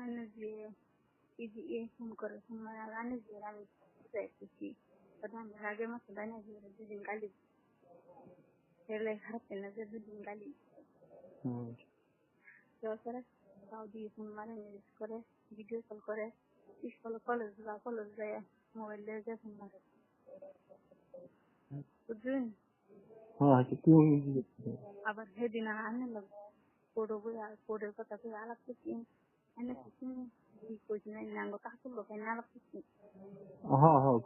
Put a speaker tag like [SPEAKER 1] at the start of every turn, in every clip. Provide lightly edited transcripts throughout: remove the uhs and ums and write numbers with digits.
[SPEAKER 1] আনে যে এই ফোন করে ফোন মানে আনে যে আমি যাইতেছি প্রধান রাগের মতো দাঁড়িয়ে যে দুদিন গালি এলে খারাপ না যে দুদিন গালি করে তাও দিয়ে ফোন মানে মিস করে ভিডিও কল করে স্কুল কলেজ যায় মোবাইল দিয়ে ফোন মারে বুঝলেন আবার সেদিন আনে লোক কোডের কথা তুই আলাপ করছি এনে কিছু কি কইছি না নাঙ্গ কাকুর লোক এনে আলাপ করছি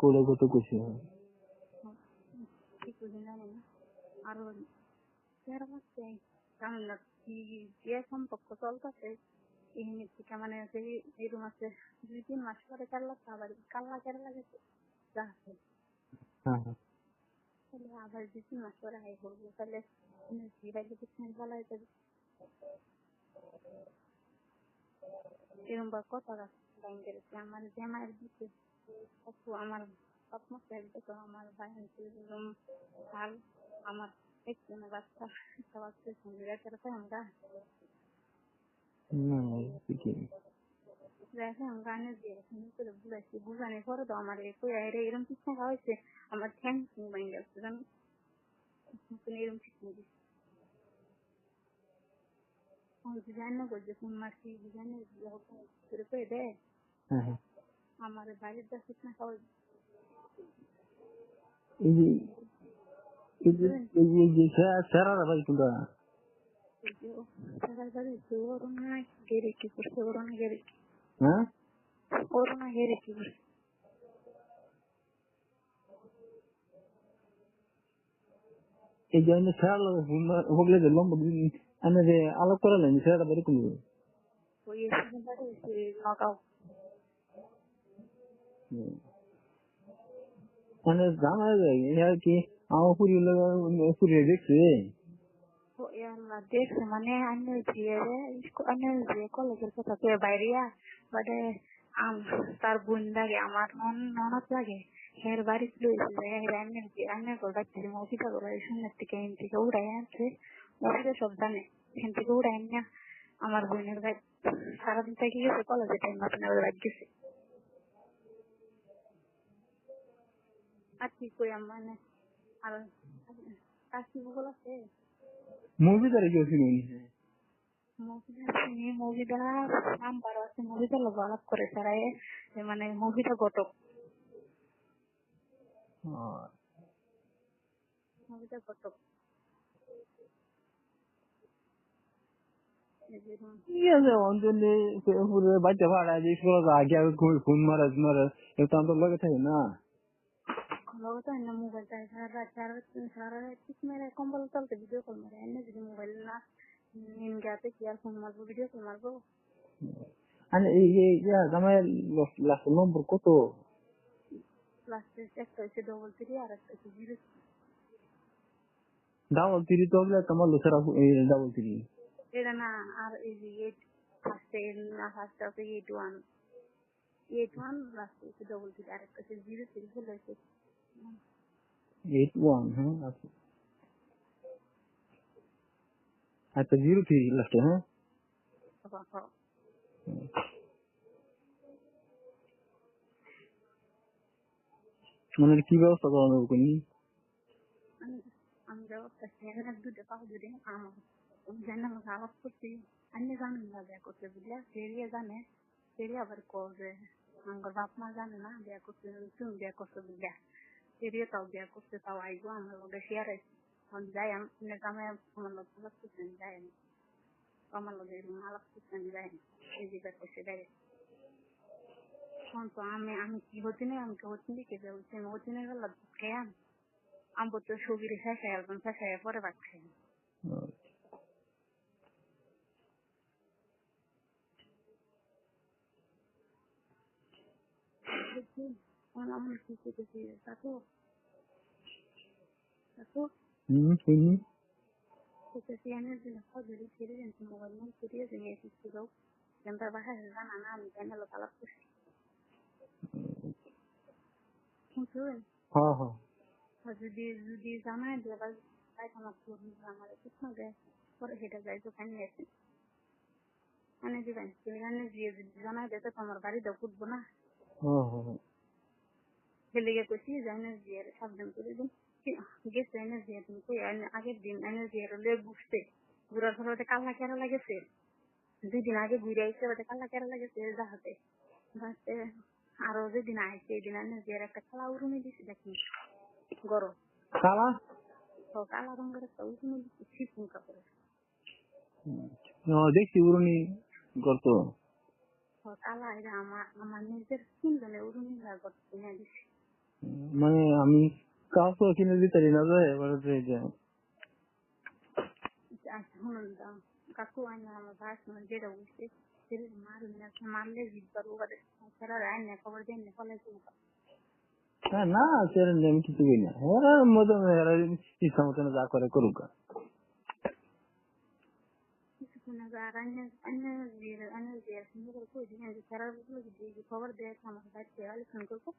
[SPEAKER 2] কোলে কত খুশি
[SPEAKER 1] কি কইছি না আরো তেরো মাসে কেমন না কি যে সম্পর্ক চলতেছে এই থেকে মানে এরকম আছে 2-3 মাস পরে আবার কাল্লা কেরালা গেছে যাচ্ছে তাহলে আবার 2-3 মাস পরে হাই করবো তাহলে বাইরে কিছু ভালো হয়ে যাবে এরকম বা কথা ব্যাংকের আমার জামাইয়ের দিতে আমার স্বপ্ন দেখো আমার ভাই এরকম কাল আমার একজনের বাচ্চা একটা বাচ্চা সঙ্গে রেখে আমরা দেখেন গানে দিয়ে করে বুঝাইছি বুঝানোর পরে তো আমার এরকম কিছু হয়েছে আমার ঠ্যাং বাইন গেছে জানো এরকম কিছু ডিজাইন করছে ফোন মারছি ডিজাইনের করে করে দেয় আমার বাইরের দেশ না খাওয়া গেরে কি করছে ওরনা গেরে কি করছে
[SPEAKER 2] এই জন্য খেয়াল হগলে দিলাম আমি যে আলাপ করালেন সেটা বের করবো
[SPEAKER 1] ওই এসে বাড়ি নগাঁও
[SPEAKER 2] মানে জানা যায় কি আমার পুরিয়ে দেখছে
[SPEAKER 1] দেখছে মানে আমি যে কলেজের কথা পেয়ে বাইরিয়া বাটে তার বোন লাগে আমার ননদ লাগে হের বাড়ি রান্নার করে রাখছে মসিদা করে সামনের থেকে এন থেকে উড়াই আনছে মসিদা সব জানে এখান থেকে উড়াই না আমার বোনের গায়ে সারাদিন থেকে গেছে কলেজে টাইম মতন রাখ গেছে আর কি কই মানে আর কাশি ভূগোল আছে
[SPEAKER 2] মুভি তারে গেছিল
[SPEAKER 1] মুভিটা নাম্বার আছে মুভিটা লোক আলাপ করে সারাই মানে মুভিটা ঘটক
[SPEAKER 2] অঞ্চলে বাচ্চা ভাড়া যে আগে ফোন মারা এটা তো লগে থাকে না
[SPEAKER 1] মোবাইলটা সারা ঠিক মেরে কম্বল চলতে ভিডিও কল মারে এনে যদি মোবাইল না নিমগাতে কি আর ফোন মারবো ভিডিও কল মারবো
[SPEAKER 2] আমার লাস্ট নম্বর কত
[SPEAKER 1] লাস্টে একটা হচ্ছে 3 আর একটা হচ্ছে 0
[SPEAKER 2] 3 তো হলে তোমার লোকেরা 3
[SPEAKER 1] এটা না আর এই যে 8 ফার্স্টে না ফার্স্টে আছে 81 লাস্টে হচ্ছে 3 আর একটা হচ্ছে 0 চলে এসেছে
[SPEAKER 2] 81 হ্যাঁ আচ্ছা আচ্ছা 03 লাস্টে হ্যাঁ মানে কি ব্যবস্থা করা হবে কোনি
[SPEAKER 1] আমি ব্যবস্থা সেখানে দুটো পাও দুটো আমার জানা আমাকে আলাপ করছি আমি জানি না বিয়া করতে বুঝলে সেরিয়া জানে সেরিয়া আবার করবে আমার বাপ মা জানে না বিয়া করতে তুমি বিয়া করতে বুঝলে সেরিয়া তাও বিয়া করতে তাও আইবো আমার লোকে শেয়ার যাই আমি আমার লোক আলাপ করতে যাই আমার লোক এরকম আলাপ করতে যাই এই যে করছে যাই তো আমি কি হচ্ছি না আমি তো হচ্ছি কে হচ্ছে আমি হচ্ছি না গেল খেয়ে আমি তো ছবির শেষে অ্যালবাম শেষে পরে পাচ্ছি আমার কি করতেছি তাতো করতেছি এনে দিন ধরে ছেড়ে দেন মোবাইল নিয়ে ছেড়ে দিয়ে এসে ছিল কিন্তু বাসা জানা না আমি জানি লোক আলাপ করছি যদি জানাই দিয়ে তাই আমার আমার কিছু না পরে সেটা যাই তো খানি আছে মানে দিবেন সেখানে দিয়ে জানাই দিতে তোমার বাড়িতে ফুটবো না ছেলেকে কইছি যে এনার্জি এর সাবধান করে দিন গেছে এনার্জি তুমি কই আগের দিন এনার্জি এর লে বুঝতে ঘুরার ফলে কাল্লা কেরা লাগেছে 2 দিন আগে ঘুরে আইছে ওটা কাল্লা কেরা লাগেছে যাহাতে বাসে আরো যেদিন আইছে এই দিন এনার্জি এর একটা কালা উড়ুনি দিছে দেখি গরম
[SPEAKER 2] কালা
[SPEAKER 1] তো কালা রঙের একটা উড়ুনি দিছে ছিপুন কাপড়ে
[SPEAKER 2] দেখছি উড়ুনি করতো
[SPEAKER 1] তো কালা এটা আমার নিজের তিনজনের উড়ুনি লাগত কিনে দিছে
[SPEAKER 2] মানে আমি কাপড় কিনে দিতে পারি না যে এবারে যে
[SPEAKER 1] আচ্ছা শুনুন কাকু আইনা আমার ভাই যেটা বুঝছে ছেলে মারলে জিতবার ওখানে সারা রায় না খবর দেন না ফলে
[SPEAKER 2] না সেটা আমি কিছু করি না এরা মতো এরা ইচ্ছা মতন যা করে করুক
[SPEAKER 1] কিছুক্ষণ আগে আর আইনা সুন্দর করে দিলেন যে সারা খবর দেয় আমার বাড়িতে আলে ফোন করবো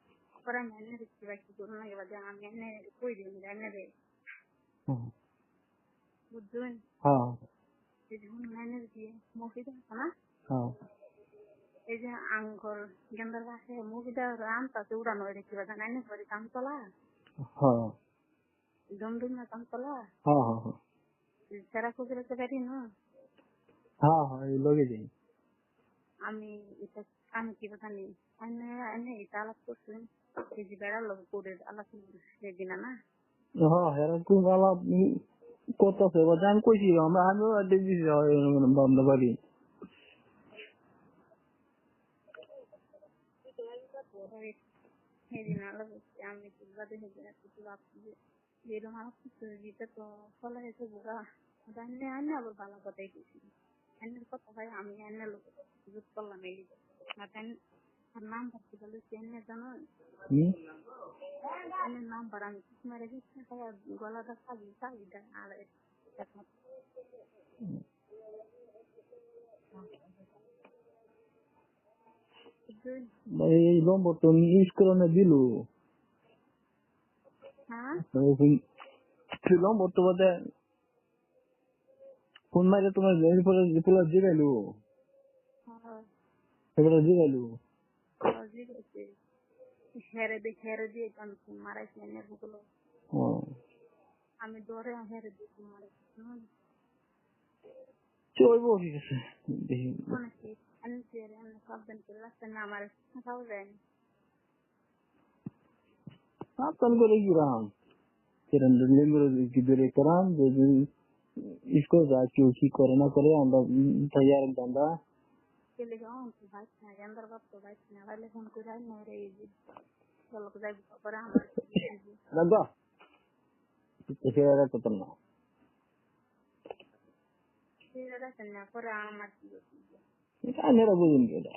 [SPEAKER 1] পরে আমি আইনা দেখতে পাচ্ছি করুন না এবার আমি আইনা কই দিন আইনা দেয় বুঝলেন এই যে আইনা দিয়ে মফিদা না এই যে আঙ্কর গেন্দার কাছে মুভিটা রামটাতে উড়ানো এটা কি বাজান আইনে পরে কামতলা দমদম না কামতলা সেরা কুকুরের বাড়ি না
[SPEAKER 2] এই লগে যাই
[SPEAKER 1] আমি এটা আমি কি জানি আইনে এটা আলাপ করছিলেন এই যে বেড়ার লোক করে আলাপ সেদিন না
[SPEAKER 2] হেরান খুব আলাপ করতেছে আমি কইছি আমিও দেখছি বান্ধব বাড়ি
[SPEAKER 1] সেদিন আলাপ আমি কি বাদে সেদিন কিছু ভাবছি যেরকম আলাপ করছে যেটা তো ফলে হয়েছে বোকা আইনে আবার ভালো কথাই গেছি আইনের কথা ভাই আমি আইনের লোক যুগ করলাম এই আর নাম ভাবছি বলে চেনে জানো আইনের নাম বার আমি কিছু মেরে দিচ্ছি গলাটা সাজিটা আর
[SPEAKER 2] এই নম্বর তো ইউজ করে না দিল নম্বর তো বোধ ফোন মারে তোমার জিগাইলু এগুলো জিগাইলু
[SPEAKER 1] হেরে দিয়ে মারাইছি এনে গুলো আমি দৌড়ে হেরে দিয়ে মারাইছি
[SPEAKER 2] চলব ঠিক আছে
[SPEAKER 1] অনেকে সাবধান করে রাখতেন না আমার খাওয়া যায়
[SPEAKER 2] সাবধান করে গিরাম কিরে করাম যদি इसको जाके उसी करे ना करे আমরা तैयार बंदा
[SPEAKER 1] चले जाओ तो भाई ना अंदर बात तो भाई ना वाले फोन को जाए ना रे जी चलो को जाए पर हमारे
[SPEAKER 2] लगा तो शेरा तो ना
[SPEAKER 1] शेरा करना पर हमारे
[SPEAKER 2] এটা মেরা বুঝুন কেডা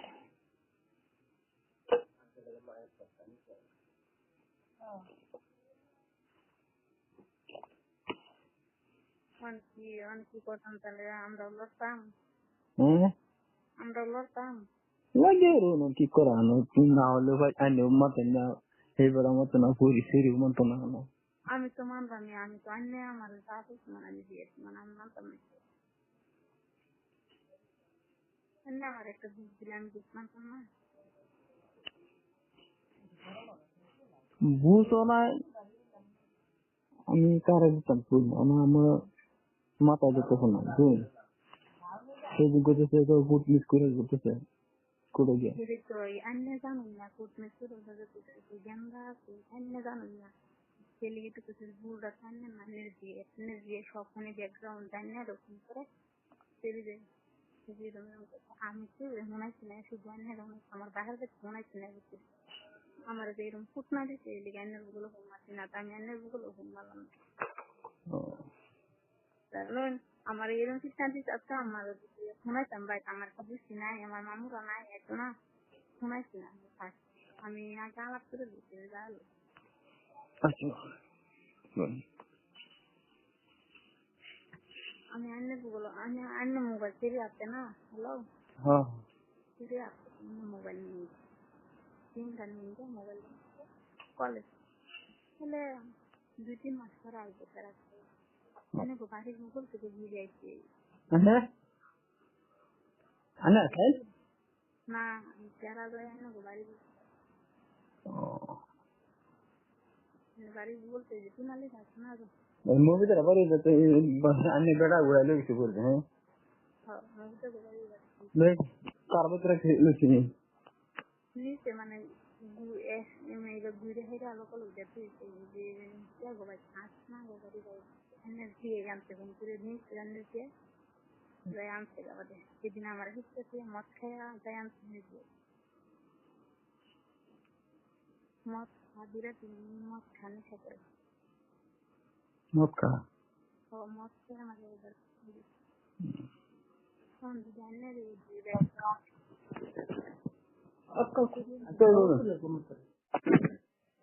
[SPEAKER 2] অনেক করতাম তাহলে আমরা লড়তাম লাগে রোনো কি করানো না হলে ভাই আনে মতে না এবার মত না পুরি সিরি মত না আমি তো মানতাম আমি তো আনে আমার সাথে মানে দিয়ে মানে আমি মানতাম না আনে আমার একটা বুঝ দিলাম বুঝ মানতাম না বুঝো না আমি কারে বুঝতাম আমার মাথা দেখতে না বুঝ সেই গতেছে তো গুড মিস করে গতেছে করে গিয়ে তো আন্নে জানো না গুড মিস করে গতেছে গেন্দা আন্নে জানো না ছেলে তো কিছু বুড়া আন্নে মানে দিয়ে সবখানে ব্যাকগ্রাউন্ড জানে রকম করে সেরি যে আমি তো মনে হয় না শুধু আন্নে আমার বাহির থেকে মনে হয় না আমার এরকম ফুটনা দিচ্ছে এদিকে আন্নের গুলো ঘুমাচ্ছি না আমি আন্নের গুলো ঘুমালাম আমার এরকম সিদ্ধান্ত আছে আমার শোনাইতাম ভাই আমার বুঝছি নাই আমার মামুরা নাই এত না শোনাইছি না আমি আগে আলাপ করে দিচ্ছি জানো আমি আন্য মোবাইল ফিরে আসছে না হ্যালো ফিরে আসছে মোবাইল নিয়ে তিনটা নিয়ে মোবাইল কলেজ তাহলে 2-3 মাস পরে আসবে তারা বাড়ির মুখল থেকে ঘুরে আসছে Anak kan?
[SPEAKER 1] Nah, cara gue anak gue
[SPEAKER 2] Oh.
[SPEAKER 1] bari बोलते हैं जितना ले सकना तो
[SPEAKER 2] मूवी तो रबर है तो अन्य बेटा हुआ है लोग इसे बोलते हैं
[SPEAKER 1] हाँ मैं तो बड़ी
[SPEAKER 2] लेकिन कारबत रख लुची
[SPEAKER 1] नहीं से मैंने मैं इधर गुड़े है क्या लोग जाते हैं ये क्या गोबर आज ना गोबर इधर एनर्जी है यहाँ से पूरे दिन एनर्जी है व्यायाम से का बता ये दिन हमारे हिस्से से मत खाया व्यायाम से नहीं मत आधुरा मत खाने से कर
[SPEAKER 2] मत का
[SPEAKER 1] और मत से हमारे इधर हम जानने रहे
[SPEAKER 2] अब कल